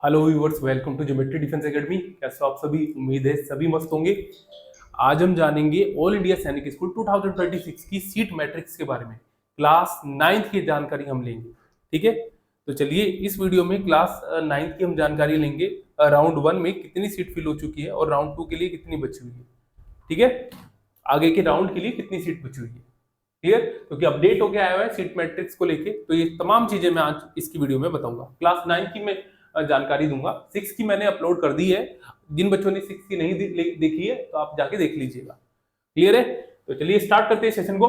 Hello viewers, welcome to geometry defence academy. कैसे हो आप सभी? उम्मीद है सभी मस्त होंगे। आज हम जानेंगे ऑल इंडिया सैनिक स्कूल 2026 की सीट मैट्रिक्स के बारे में। क्लास 9th की जानकारी हम लेंगे। ठीक है, तो चलिए इस वीडियो में क्लास 9th की हम जानकारी लेंगे। राउंड 1 में कितनी सीट फिल हो चुकी है और राउंड 2 के लिए कितनी बची हुई है। ठीक है, आगे के राउंड के लिए कितनी सीट बची हुई है। क्लियर? क्योंकि अपडेट होके आया हुआ है सीट मैट्रिक्स को लेके, तो ये तमाम चीजें मैं आज इसकी वीडियो में बताऊंगा। क्लास 9 की मैं जानकारी दूंगा। 6 की मैंने अपलोड कर दी है। जिन बच्चों ने 6 की नहीं देखी है तो आप जाके देख लीजिएगा। क्लियर है? तो चलिए स्टार्ट करते हैं सेशन को।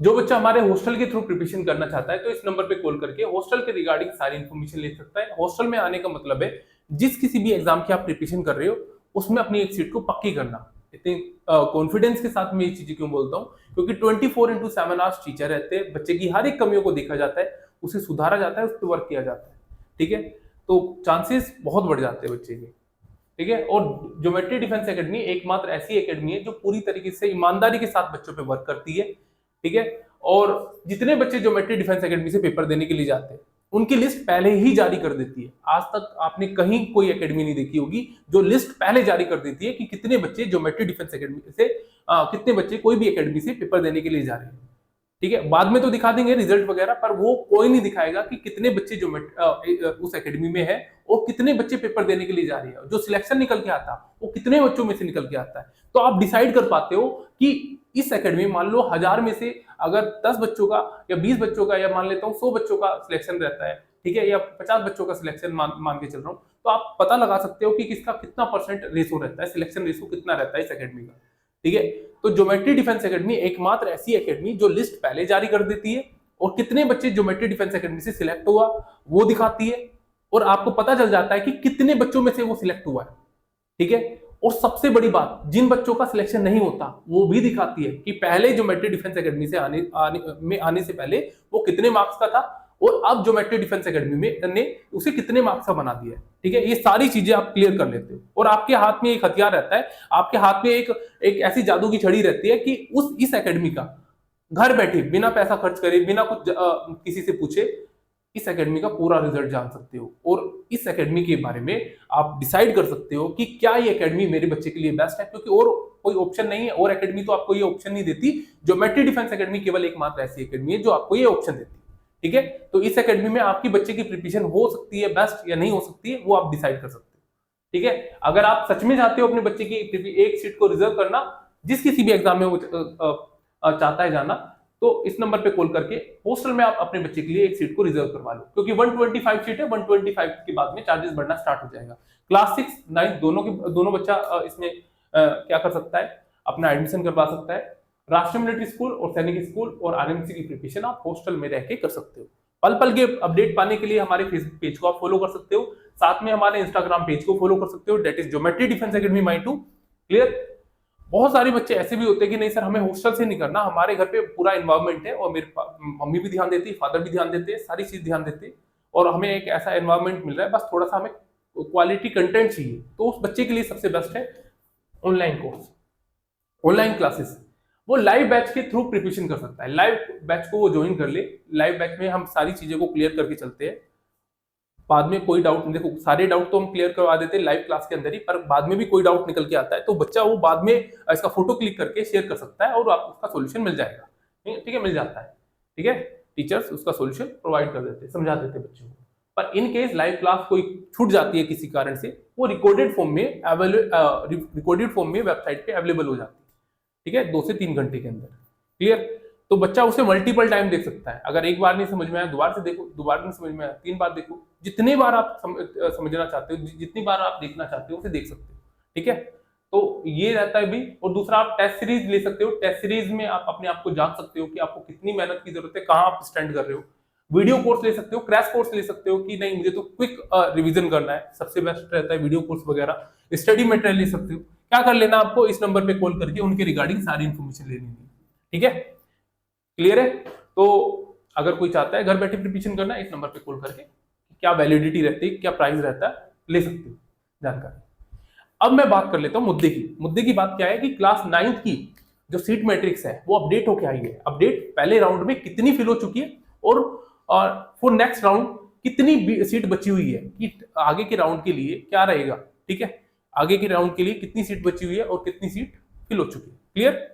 जो बच्चा हमारे हॉस्टल के थ्रू प्रिपरेशन करना चाहता है तो इस नंबर पे कॉल करके हॉस्टल के रिगार्डिंग सारी इंफॉर्मेशन ले सकता है। हॉस्टल में आने का मतलब है जिस किसी भी एग्जाम की आप प्रिपरेशन कर रहे हो उसमें अपनी एक सीट को पक्की करना। इतने कॉन्फिडेंस के साथ मैं ये चीजें क्यों बोलता हूँ, क्योंकि 24/7 आवर्स टीचर रहते हैं। बच्चे की हर एक कमियों को देखा जाता है, उसे सुधारा जाता है, उस पर वर्क किया जाता है। ठीक है, तो चांसेस बहुत बढ़ जाते हैं बच्चे के। ठीक है, और ज्योमेट्री डिफेंस एकेडमी एकमात्र ऐसी एकेडमी है जो पूरी तरीके से ईमानदारी के साथ बच्चों पे वर्क करती है। ठीक है, और जितने बच्चे ज्योमेट्री डिफेंस एकेडमी से पेपर देने के लिए जाते हैं उनकी लिस्ट पहले ही जारी कर देती है। आज तक आपने कहीं कोई एकेडमी नहीं देखी होगी जो लिस्ट पहले जारी कर देती है कि कितने बच्चे ज्योमेट्री डिफेंस एकेडमी से कितने बच्चे कोई भी एकेडमी से पेपर देने के लिए जा रहे हैं। ठीक है, बाद में तो दिखा देंगे रिजल्ट वगैरह, पर वो कोई नहीं दिखाएगा कि कितने बच्चे जो उस एकेडमी में है और कितने बच्चे पेपर देने के लिए जा रहे हैं। जो सिलेक्शन निकल के आता वो कितने बच्चों में से निकल के आता है, तो आप डिसाइड कर पाते हो कि इस एकेडमी मान लो 1000 में से अगर 10 बच्चों का या 20 बच्चों का या मान लेता हूँ 100 बच्चों का सिलेक्शन रहता है, ठीक है, या 50 बच्चों का सिलेक्शन मान के चल रहा हूँ, तो आप पता लगा सकते हो कि किसका कितना परसेंट रेशो रहता है, सिलेक्शन रेशो कितना रहता है इस एकेडमी का। ठीक है, तो ज्योमेट्री डिफेंस एकेडमी एकमात्र ऐसी एकेडमी जो लिस्ट पहले जारी कर देती है और कितने बच्चे ज्योमेट्री डिफेंस एकेडमी से सिलेक्ट हुआ वो दिखाती है, और आपको पता चल जाता है कि कितने बच्चों में से वो सिलेक्ट हुआ है। ठीक है, और सबसे बड़ी बात, जिन बच्चों का सिलेक्शन नहीं होता वो भी दिखाती है कि पहले ज्योमेट्री डिफेंस एकेडमी से आने से पहले वो कितने मार्क्स का था और अब ज्योमेट्री डिफेंस एकेडमी में ने उसे कितने मार्क्स का बना दिया है। ठीक है, ये सारी चीजें आप क्लियर कर लेते हो, और आपके हाथ में एक हथियार रहता है, आपके हाथ में एक ऐसी जादू की छड़ी रहती है कि इस एकेडमी का घर बैठे बिना पैसा खर्च करे बिना कुछ किसी से पूछे इस एकेडमी का पूरा रिजल्ट जान सकते हो, और इस एकेडमी के बारे में आप डिसाइड कर सकते हो कि क्या ये एकेडमी मेरे बच्चे के लिए बेस्ट है, क्योंकि और कोई ऑप्शन नहीं है। और एकेडमी तो आपको ये ऑप्शन नहीं देती। ज्योमेट्री डिफेंस एकेडमी केवल एकमात्र ऐसी एकेडमी है जो आपको ये ऑप्शन देती है। ठीक है, तो इस एकेडमी में आपकी बच्चे की प्रिपरेशन हो सकती है बेस्ट या नहीं हो सकती है, वो आप डिसाइड कर सकते हो। ठीक है, अगर आप सच में चाहते हो अपने बच्चे की एक सीट को रिजर्व करना, जिस किसी भी एग्जाम में वो चाहता है जाना, तो इस नंबर पे कॉल करके हॉस्टल में आप अपने बच्चे के लिए एक सीट को रिजर्व करवा लो, क्योंकि 125 सीट है। 125 के बाद में चार्जेस बढ़ना स्टार्ट हो जाएगा। क्लास 6, 9 दोनों बच्चा इसमें क्या कर सकता है, अपना एडमिशन करवा सकता है। राष्ट्रीय मिलिट्री स्कूल और सैनिक स्कूल और आरएमसी की प्रिपरेशन आप हॉस्टल में रह के कर सकते हो। पल पल के अपडेट पाने के लिए हमारे फेसबुक पेज को आप फॉलो कर सकते हो, साथ में हमारे इंस्टाग्राम पेज को फॉलो कर सकते हो, that is geometry defence academy माई2। क्लियर? बहुत सारे बच्चे ऐसे भी होते हैं कि नहीं सर हमें हॉस्टल से नहीं करना, हमारे घर पे पूरा एनवायरनमेंट है और मेरे मम्मी भी ध्यान देती है, फादर भी ध्यान देते हैं, सारी चीज ध्यान देते हैं, और हमें एक ऐसा एनवायरनमेंट मिल रहा है, बस थोड़ा सा हमें क्वालिटी कंटेंट चाहिए। तो उस बच्चे के लिए सबसे बेस्ट है ऑनलाइन कोर्स, ऑनलाइन क्लासेस। वो लाइव बैच के थ्रू प्रिपरेशन कर सकता है। लाइव बैच को वो ज्वाइन कर ले। लाइव बैच में हम सारी चीजें को क्लियर करके चलते हैं। बाद में कोई डाउट, देखो सारे डाउट तो हम क्लियर करवा देते हैं लाइव क्लास के अंदर ही, पर बाद में भी कोई डाउट निकल के आता है तो बच्चा वो बाद में इसका फोटो क्लिक करके शेयर कर सकता है और आपको उसका सॉल्यूशन मिल जाएगा। ठीक है, मिल जाता है। ठीक है, टीचर्स उसका सॉल्यूशन प्रोवाइड कर देते हैं, समझा देते हैं बच्चों को। पर इन केस लाइव क्लास कोई छूट जाती है किसी कारण से, वो रिकॉर्डेड फॉर्म में वेबसाइट पे अवेलेबल हो जाती है। ठीक है, 2 से 3 घंटे के अंदर। क्लियर? तो बच्चा उसे मल्टीपल टाइम देख सकता है। अगर एक बार नहीं समझ में आया दोबारा से देखो, दोबारा नहीं समझ में आया 3 बार देखो, जितनी बार आप समझना चाहते हो, जितनी बार आप देखना चाहते हो उसे देख सकते हो। ठीक है, तो ये रहता है भी। और दूसरा, आप टेस्ट सीरीज ले सकते हो। टेस्ट सीरीज में आप अपने आप को जान सकते हो कि आपको कितनी मेहनत की जरूरत है, कहाँ आप स्टैंड कर रहे हो। वीडियो कोर्स ले सकते हो, क्रैश कोर्स ले सकते हो कि नहीं मुझे तो क्विक रिवीजन करना है, सबसे बेस्ट रहता है वीडियो कोर्स वगैरह। स्टडी मटेरियल ले सकते हो। क्या कर लेना, आपको इस नंबर पे कॉल करके उनके रिगार्डिंग सारी इंफॉर्मेशन ले लेनी है। ठीक है, क्लियर है? तो अगर कोई चाहता है घर बैठे प्रिपरेशन करना, इस नंबर पे कॉल करके क्या वैलिडिटी रहती है, क्या प्राइस रहता है, ले सकते हो जानकारी। अब मैं बात कर लेता हूं मुद्दे की बात क्या है कि क्लास 9th की जो सीट मैट्रिक्स है वो अपडेट होके आई है। अपडेट पहले राउंड में कितनी फिल हो चुकी है और फॉर नेक्स्ट राउंड कितनी सीट बची हुई है कि आगे के राउंड के लिए क्या रहेगा, ठीक है, आगे के राउंड के लिए कितनी सीट बची हुई है और कितनी सीट फिल हो चुकी है। क्लियर?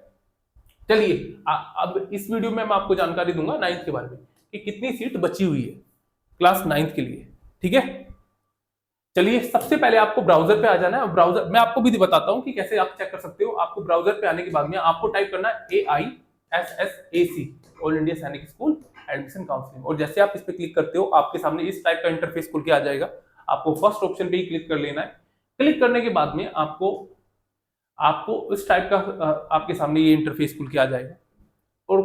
चलिए अब इस वीडियो में मैं आपको जानकारी दूंगा 9th के बारे में कि कितनी सीट बची हुई है क्लास 9th के लिए, ठीक है। चलिए सबसे पहले आपको ब्राउजर पे आ जाना है। ब्राउजर मैं आपको भी बताता हूं कि कैसे आप चेक कर सकते हो। आपको ब्राउजर पे आने के बाद में आपको टाइप करना है AISSAC, ऑल इंडिया सैनिक स्कूल एडमिशन काउंसलिंग, और जैसे आप इस पे क्लिक करते हो आपके सामने इस टाइप का इंटरफेस खुल के आ जाएगा। आपको फर्स्ट ऑप्शन पे ही क्लिक कर लेना है। क्लिक करने के बाद में आपको इस टाइप का आपके सामने ये इंटरफेस खुल के आ जाएगा, और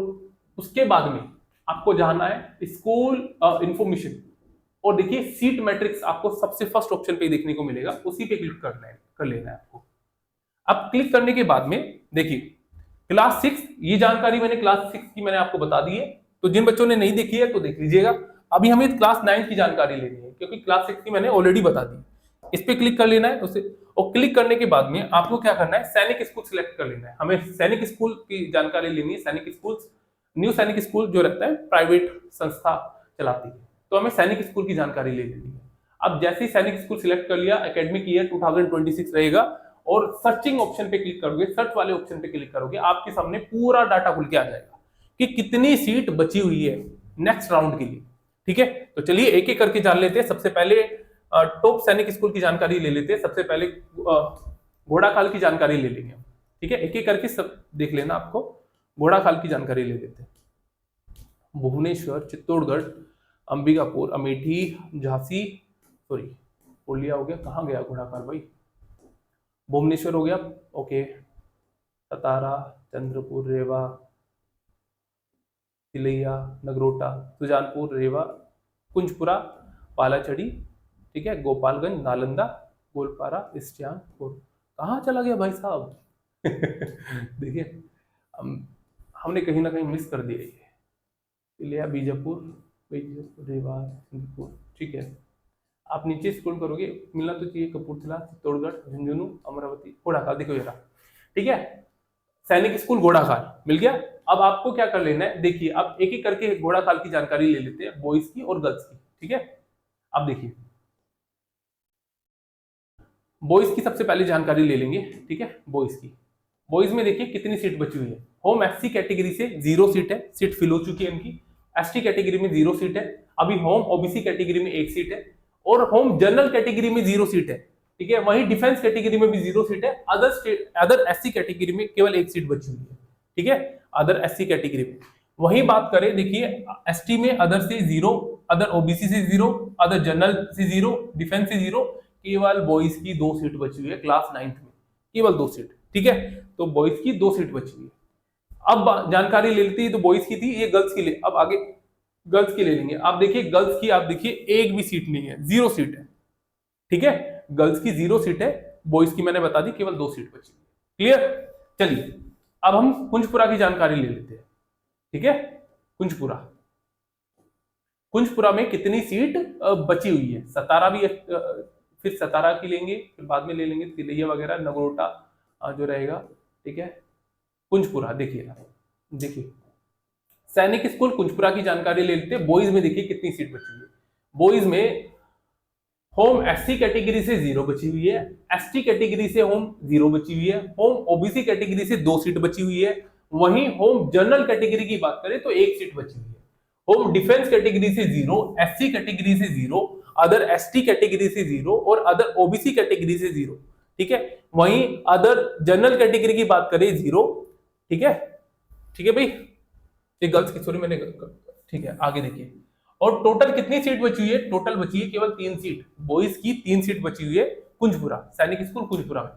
उसके बाद में आपको जाना है स्कूल इंफॉर्मेशन, और देखिए सीट मैट्रिक्स आपको सबसे फर्स्ट ऑप्शन पे देखने को मिलेगा, उसी पे क्लिक कर लेना है आपको। अब क्लिक करने के बाद में देखिए क्लास 6, ये जानकारी मैंने क्लास 6 की मैंने आपको बता दी है, तो जिन बच्चों ने नहीं देखी है तो देख लीजिएगा। अभी हमें क्लास 9 की जानकारी लेनी है क्योंकि क्लास 6 की मैंने ऑलरेडी बता दी। इस पे क्लिक कर लेना है उसे, और क्लिक करने के बाद में आपको क्या करना है, सैनिक स्कूल सिलेक्ट कर लेना है। हमें सैनिक स्कूल की जानकारी लेनी है। सैनिक स्कूल, न्यू सैनिक स्कूल जो रहता है प्राइवेट संस्था चलाती है, तो हमें सैनिक स्कूल की जानकारी ले लेनी है। अब जैसे ही सैनिक स्कूल सिलेक्ट कर लिया, एकेडमिक ईयर 2026 रहेगा, और सर्चिंग ऑप्शन पे क्लिक करोगे, सर्च वाले ऑप्शन पे क्लिक करोगे, आपके सामने पूरा डाटा खुल के आ जाएगा कि कितनी सीट बची हुई है नेक्स्ट राउंड के लिए, ठीक है। तो चलिए एक एक करके जान लेते हैं। सबसे पहले टॉप सैनिक स्कूल की जानकारी ले लेते हैं। सबसे पहले घोड़ाखाल की जानकारी ले लेंगे, ठीक है, एक एक करके सब देख लेना। आपको घोड़ाखाल की जानकारी ले लेते हैं। भुवनेश्वर, चित्तौड़गढ़, अंबिकापुर, अमेठी, झांसी, सॉरी पुलिया हो गया, कहाँ गया घोड़ाखाल भाई, भुवनेश्वर हो गया, ओके, सतारा, चंद्रपुर, रेवा, तिलैया, नगरोटा, सुजानपुर, रेवा, कुंजपुरा, पालाचड़ी, ठीक है, गोपालगंज, नालंदा, गोलपारा, इस्टियानपुर। कहाँ चला गया भाई साहब? देखिए हमने कहीं ना कहीं मिस कर दिया ये। तिलैया, बीजापुर, रेवा, सिंहपुर, ठीक है। आप नीचे स्क्रॉल करोगे, मिलना तो चाहिए कपूरथला, चित्तौड़गढ़, झुंझुनू, अमरावती, घोड़ाखाल, देखो ये रहा, ठीक है। सैनिक स्कूल घोड़ाखाल मिल गया। अब आपको क्या कर लेना है, देखिए अब एक एक करके घोड़ाखाल की जानकारी ले लेते हैं, बॉयज की और गर्ल्स की, ठीक है। अब देखिए बॉयज की सबसे पहले जानकारी ले लेंगे, ठीक है। बॉयज में देखिए कितनी सीट बची हुई है। होम एससी कैटेगरी से 0 सीट है, सीट फिल हो चुकी है इनकी। एसटी कैटेगरी में 0 सीट है, अभी होम ओबीसी कैटेगरी में 1 सीट है, और होम जनरल कैटेगरी में 0 सीट है, ठीक है। वहीं डिफेंस कैटेगरी में भी 0 सीट है। अदर एससी कैटेगरी में केवल 1 सीट बची हुई है, ठीक है, अदर एससी कैटेगरी में। वहीं बात करें, देखिए एसटी में अदर से 0, अदर ओबीसी से 0, अदर जनरल से 0, डिफेंस से 0, केवल बॉयज की 2 सीट बची हुई है क्लास 9th में, केवल 2 सीट, ठीक है। तो बॉयज की 2 सीट बची हुई है। अब जानकारी ले लेती है, तो बॉयज की थी, ये गर्ल्स की ले, अब आगे गर्ल्स की ले लेंगे। आप देखिए गर्ल्स की, आप देखिए एक भी सीट नहीं है, 0 सीट है, ठीक है। गर्ल्स की 0 सीट है, बॉयज की मैंने बता दी केवल 2 सीट बची है। क्लियर? चलिए अब हम कुंजपुरा की जानकारी ले लेते हैं, ठीक है। कुंजपुरा में कितनी सीट बची हुई है। सतारा भी, फिर सतारा की लेंगे, फिर बाद में ले लेंगे तिलैया वगैरह, नगरोटा जो रहेगा, ठीक है। कुंजपुरा देखिए सैनिक स्कूल कुंजपुरा की जानकारी ले लेते हैं। बॉयज में देखिए कितनी सीट बची हुई है। बॉयज में होम एससी कैटेगरी से 0 बची हुई है, एसटी कैटेगरी से होम 0 बची हुई है, होम ओबीसी कैटेगरी से 2 सीट बची हुई है। वहीं होम जनरल कैटेगरी की बात करें तो 1 सीट बची हुई है। होम डिफेंस कैटेगरी से 0, एससी कैटेगरी से 0, अदर एसटी कैटेगरी से 0, और अदर ओबीसी कैटेगरी से 0, ठीक है। वहीं अदर जनरल कैटेगरी की बात करें 0, ठीक है भाई, ये गर्ल्स की, सॉरी मैंने, ठीक है। आगे देखिए, और टोटल कितनी सीट बची हुई है, टोटल बची है केवल 3 सीट, बॉयज की 3 सीट बची हुई है कुंजपुरा, सैनिक स्कूल कुंजपुरा में,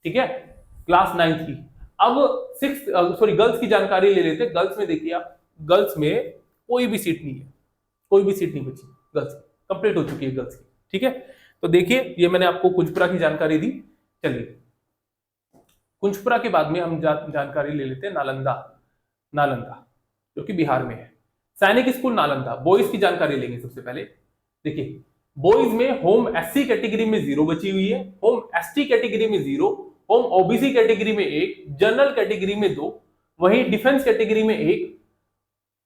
ठीक है, क्लास 9th की। अब गर्ल्स की जानकारी ले लेते हैं। गर्ल्स में देखिए आप, गर्ल्स में कोई भी सीट नहीं है, कोई भी सीट नहीं बची गर्ल्स की, कंप्लीट हो चुकी है गर्ल्स की, ठीक है। तो देखिए ये मैंने आपको कुंजपुरा की जानकारी दी। चलिए कुंजपुरा के बाद में हम जानकारी ले लेते हैं नालंदा जो कि बिहार में है। सैनिक स्कूल नालंदा, बॉयज की जानकारी लेंगे सबसे पहले। देखिए बॉयज में होम एससी कैटेगरी में 0 बची हुई है, होम एसटी कैटेगरी में 0, होम ओबीसी कैटेगरी में 1, जनरल कैटेगरी में 2, वहीं डिफेंस कैटेगरी में 1,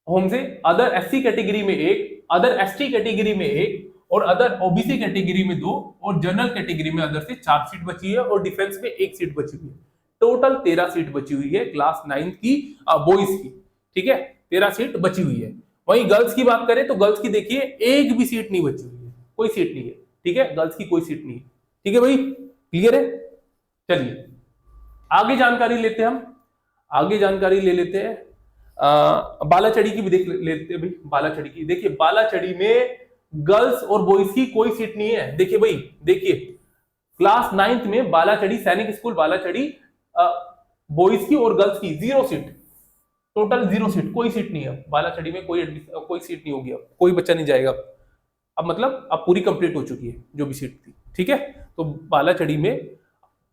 होम से अदर एससी कैटेगरी में 1, अदर एसटी कैटेगरी में 1, और अदर ओबीसी कैटेगरी में 2 और जनरल कैटेगरी में अदर से 4 सीट बची है और डिफेंस में 1 सीट बची हुई है। टोटल 13 सीट बची हुई है क्लास 9 की बॉयज की, ठीक है, 13 सीट बची हुई है। वहीं गर्ल्स की बात करें तो गर्ल्स की देखिए एक भी सीट नहीं बची हुई है, कोई सीट नहीं है, ठीक है, गर्ल्स की कोई सीट नहीं है, ठीक है भाई, क्लियर है। चलिए आगे जानकारी लेते हैं, हम आगे जानकारी ले लेते हैं बालाचड़ी की भी देख लेते हैं भाई। बालाचड़ी की देखिए, बालाचड़ी में गर्ल्स और बॉयज की कोई सीट नहीं है। देखिए भाई, देखिए क्लास 9th में बालाचड़ी सैनिक स्कूल बालाचड़ी बॉयज की और गर्ल्स की 0 सीट, टोटल 0 सीट, कोई सीट नहीं है बालाचड़ी में, कोई सीट नहीं होगी, अब कोई बच्चा नहीं जाएगा। अब मतलब अब पूरी कंप्लीट हो चुकी है जो भी सीट थी, ठीक है। तो बालाचड़ी में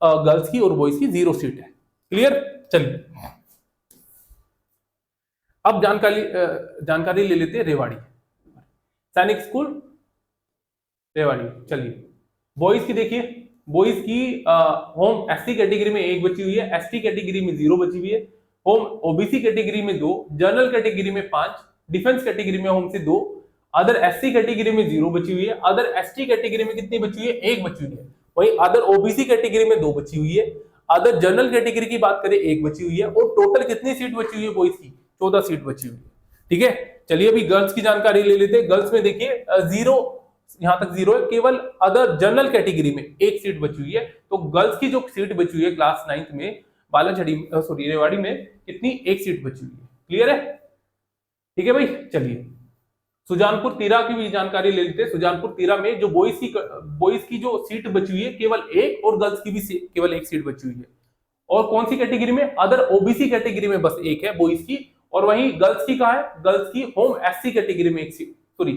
गर्ल्स की और बॉयज की 0 सीट है, क्लियर। चलिए अब जानकारी ले लेते हैं रेवाड़ी सैनिक स्कूल रेवाड़ी। चलिए बॉयज की देखिए, बॉयज की होम एससी कैटेगरी में 1 बची हुई है, एसटी कैटेगरी में 0 बची हुई है, होम ओबीसी कैटेगरी में 2, जनरल कैटेगरी में 5, डिफेंस कैटेगरी में होम से 2, अदर एससी कैटेगरी में 0 बची हुई है, अदर एसटी कैटेगरी में कितनी बची हुई है, 1 बची हुई है। वही अदर ओबीसी कैटेगरी में 2 बची हुई है, अदर जनरल कैटेगरी की बात करें 1 बची हुई है, और टोटल कितनी सीट बची हुई है बॉयज की, 14 सीट बची हुई है, ठीक है। चलिए अभी गर्ल्स की जानकारी ले लेते हैं। गर्ल्स में देखिए 0, यहां तक 0 है, केवल अदर जनरल कैटेगरी में 1 सीट बची हुई है। तो गर्ल्स की जो सीट बची हुई है क्लास 9th में बालाचड़ी सॉरी रेवाड़ी में कितनी, 1 सीट बची हुई है, क्लियर है, ठीक है भाई। चलिए सुजानपुर तीरा की भी जानकारी ले लेते हैं। सुजानपुर तीरा में जो बॉयज की जो सीट बची हुई है केवल 1 और गर्ल्स की भी केवल 1 सीट बची हुई है। और कौन सी कैटेगरी में, अदर ओबीसी कैटेगरी में बस 1 है बॉयज की, और वहीं गर्ल्स की कहां है, गर्ल्स की होम एससी कैटेगरी में 1 सीट, सॉरी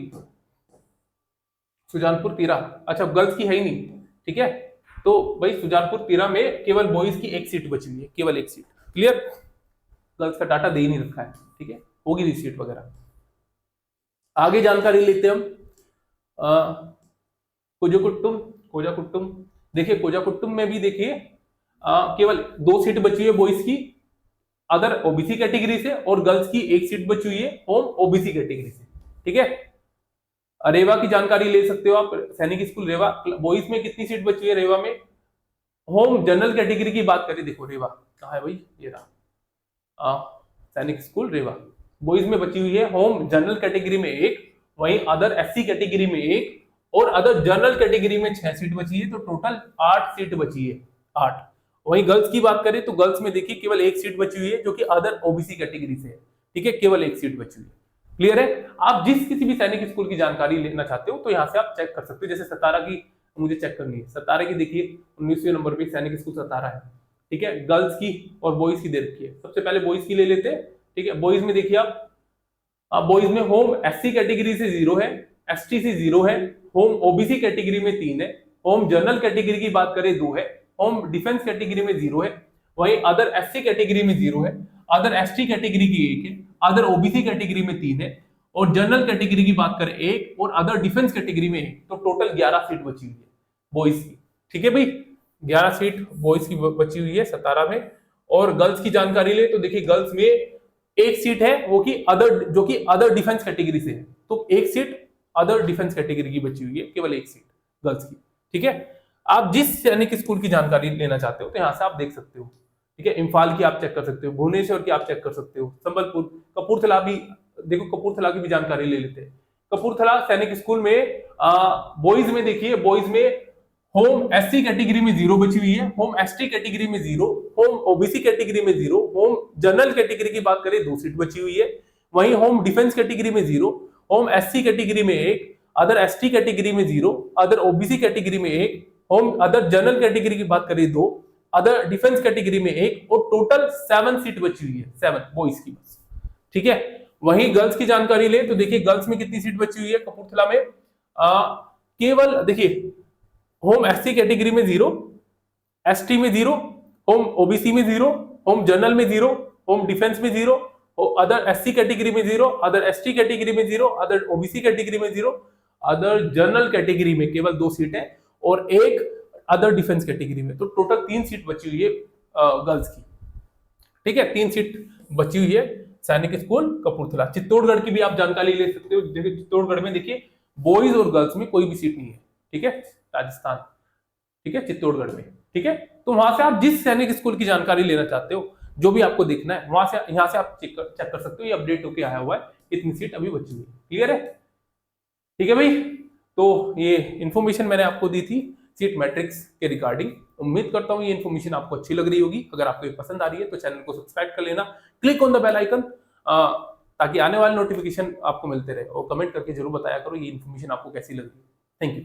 सुजानपुर तीरा, अच्छा गर्ल्स की है ही नहीं, ठीक है। तो भाई सुजानपुर तीरा में केवल बॉयज की 1 सीट बची हुई है, केवल 1 सीट, क्लियर। गर्ल्स का डाटा दे ही नहीं रखा है, ठीक है, होगी नहीं सीट वगैरह। आगे जानकारी लेते हैं हम कोजाकुट्टुम। देखिए कोजाकुट्टुम में भी देखिए केवल 2 सीट बची हुई है बॉयज की अदर ओबीसी कैटेगरी से, और गर्ल्स की 1 सीट बची हुई है होम ओबीसी कैटेगरी से, ठीक है। रेवा की जानकारी ले सकते हो आप, सैनिक स्कूल रेवा बॉयज में कितनी सीट बची हुई है रेवा में। होम जनरल कैटेगरी की बात करें, देखो रेवा कहाँ है भाई, ये रहा सैनिक स्कूल रेवा, बॉयज में बची हुई है होम जनरल कैटेगरी में 1, वहीं अदर एससी कैटेगरी में 1, और अदर जनरल कैटेगरी में 6 सीट बची है, तो टोटल 8 सीट बची है, 8। वहीं गर्ल्स की बात करें तो गर्ल्स में देखिए केवल 1 सीट बची हुई है जो कि अदर ओबीसी कैटेगरी से है, ठीक है, केवल 1 सीट बची हुई है, क्लियर है। आप जिस किसी भी सैनिक स्कूल की जानकारी लेना चाहते हो तो यहाँ से आप चेक कर सकते हो। जैसे सतारा की मुझे चेक करनी है, सतारा की देखिए 19वें नंबर पे सैनिक स्कूल सतारा है, ठीक है। गर्ल्स की और बॉयज की दे रखी है, सबसे पहले बॉयज की ले लेते हैं, ठीक है। बॉयज में देखिए आप बॉयज में होम एससी कैटेगरी से 0 है, एसटी से 0 है, होम ओबीसी कैटेगरी में 3 है, होम जनरल कैटेगरी की बात करें 2 है, होम डिफेंस कैटेगरी में 0 है, वहीं अदर एससी कैटेगरी में 0 है, अदर एसटी कैटेगरी की 1 है, अदर ओबीसी कैटेगरी में 3 है, और जनरल कैटेगरी की बात करें 1, और अदर डिफेंस कैटेगरी में 1, तो टोटल 11 सीट बची हुई है बॉयज की, ठीक है भाई। 11 सीट बॉयज की बची हुई है 17 में। और गर्ल्स की जानकारी ले तो देखिए गर्ल्स में 1 सीट है वो कि अदर, जो कि अदर डिफेंस कैटेगरी से है, तो 1 सीट अदर डिफेंस कैटेगरी की बची हुई है, केवल 1 सीट गर्ल्स की, ठीक है। आप जिस सैनिक स्कूल की जानकारी लेना चाहते हो तो यहाँ से आप देख सकते हो, ठीक है। इम्फाल की आप चेक कर सकते हो, भुवनेश्वर की आप चेक कर सकते हो, संबलपुर, कपूरथला भी देखो, कपूरथला की भी जानकारी ले लेते हैं। कपूरथला सैनिक स्कूल में बॉयज में देखिए, बॉयज में होम एससी कैटेगरी में 0 बची हुई है, होम एसटी कैटेगरी में 0, होम ओबीसी कैटेगरी में 0, होम जनरल कैटेगरी की बात करें 2 सीट बची हुई है, वहीं होम डिफेंस कैटेगरी में 0, होम एससी कैटेगरी में 1, अदर एसटी कैटेगरी में 0, अदर ओबीसी कैटेगरी में 1, होम अदर जनरल कैटेगरी की बात करें 2, अदर डिफेंस कैटेगरी में 1, और टोटल 7 सीट बची हुई है, 7 बॉयज की बस, ठीक है। वहीं गर्ल्स की जानकारी ले तो देखिए गर्ल्स में कितनी सीट बची हुई है कपूरथला में, केवल देखिए होम एससी कैटेगरी में 0, एसटी में 0, होम ओबीसी में 0, होम जनरल में 0, होम डिफेंस में 0, अदर एससी कैटेगरी में 0, अदर एसटी कैटेगरी में 0, अदर ओबीसी कैटेगरी में 0, अदर जनरल कैटेगरी में केवल 2 सीट है, और 1 अदर डिफेंस कैटेगरी में, तो टोटल 3 सीट बची हुई है गर्ल्स की, ठीक है। 3 सीट बची हुई है सैनिक स्कूल कपूरथला। चित्तौड़गढ़ की भी आप जानकारी ले सकते हो। देखिए चित्तौड़गढ़ में देखिए बॉयज और गर्ल्स में कोई भी सीट नहीं है, ठीक है, राजस्थान, ठीक है, चित्तौड़गढ़ में, ठीक है। तो वहां से आप जिस सैनिक स्कूल की जानकारी लेना चाहते हो, जो भी आपको देखना है, वहां से यहाँ से आप चेक कर सकते हो, ये अपडेट होके आया हुआ है, इतनी सीट अभी बची हुई है, क्लियर है, ठीक है भाई। तो ये इन्फॉर्मेशन मैंने आपको दी थी सीट मैट्रिक्स के रिगार्डिंग। उम्मीद करता हूँ ये इन्फॉर्मेशन आपको अच्छी लग रही होगी। अगर आपको ये पसंद आ रही है तो चैनल को सब्सक्राइब कर लेना, click on the bell icon, ताकि आने वाले नोटिफिकेशन आपको मिलते रहे, और कमेंट करके जरूर बताया करो ये इन्फॉर्मेशन आपको कैसी लग रही है। Thank you.